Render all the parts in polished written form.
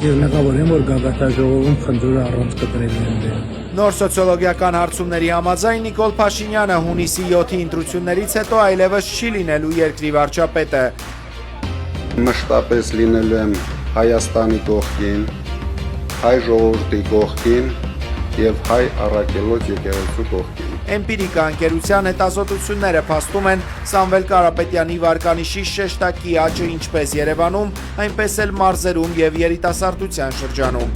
Եվ մեղավոր եմ, որ գագաթաժողովում խնդրորը առանց կտրելի են դեմ։ Նոր սոցիոլոգիական հարցումների համաձայն Նիկոլ Փաշինյանը հունիսի 7-ի ընտրություններից հետո այլևս չի լինելու երկրի վարչապետը։ Մշտապես լինելու եմ Հայաստանի կողքին, հայ ժողովրդի կողքին եւ հայ առաքելոց եկեղեցու կողքին։ Էմպիրիկա ընկերության հետազոտությունները փաստում են Սամվել Կարապետյանի վարկանիշի շեշտակի աճը ինչպես Երևանում, այնպես էլ մարզերում եւ երիտասարդության շրջանում։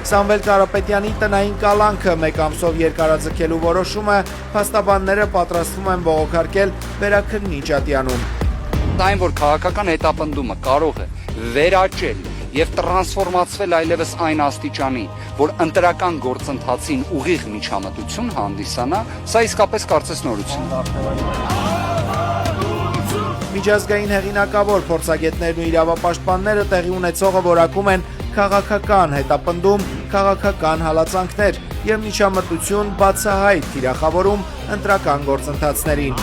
Սամվել Կարապետյանի տնային կալանքը մեկ ամսով երկարաձգելու որոշումը փաստաբանները պատրաստվում են բողոքարկել Վերաքննիչ ատյանում։ Այն որ քաղաքական հետապնդումը կարող է վերաճել եւ տրանսֆորմացվել այլևս այն աստիճանի, որ ընտրական գործընթացին ուղիղ միջամտություն հանդիսանա, սա իսկապես կարծես նորություն է։ Միջազգային հեղինակավոր փորձագետներն ու իրավապաշտպանները տեղի ունեցողը որակում են քաղաքական հետապնդում, քաղաքական հալածանքներ եւ միջամտություն բացահայտ թիրախավորում ընտրական գործընթացներին։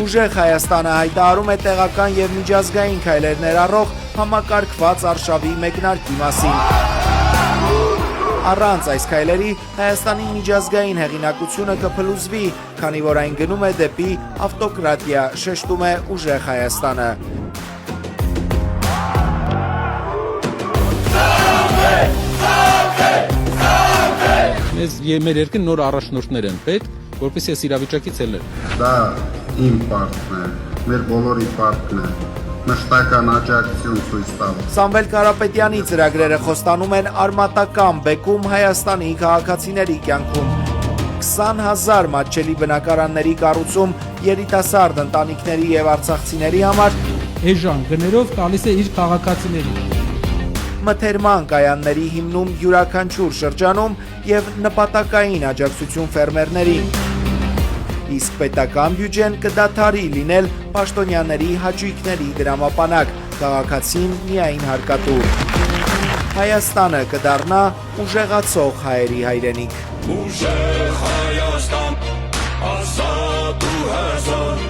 Ուժեղ Հայաստանը հայտարարում է տեղական եւ միջազգային քայլեր ներառող համակարգված արշավի մեկնարկի մասին։ Առանց այս քայլերի Հայաստանի միջազգային հեղինակությունը կփլուզվի, քանի որ այն գնում է դեպի ավտոկրատիա, շեշտում է Ուժեղ Հայաստանը։ Մեր երկրին նոր առաջնորդներ են պետք, որպեսզի այս իրավիճակից ելնեն։ Դա իմ պարտքն է, մեր բոլորի պարտքն է, մշտական աջակցություն ցույց տալ։ Սամվել Կարապետյանի ծրագրերը խոստանում են արմատական բեկում Հայաստանի քաղաքացիների կյանքում։ 20,000 մատչելի բնակարանների կառուցում երիտասարդ ընտանիքների եւ արցախցիների համար Էժան գներով տալիս է իր քաղաքացիներին։ Մթերման կայանների հիմնում յուրաքանչյուր շրջանում եւ նպատակային աջակցություն ֆերմերներին։ Իսկ պետական բյուջեն կդադարի լինել պաշտոնյաների հաճույքների դրամապանակ, քաղաքացին միայն հարկատուր։ Հայաստանը կդառնա ուժեղացող հայերի հայրենիք։ Ուժեղ Հայաստան, ազատ ու հզոր,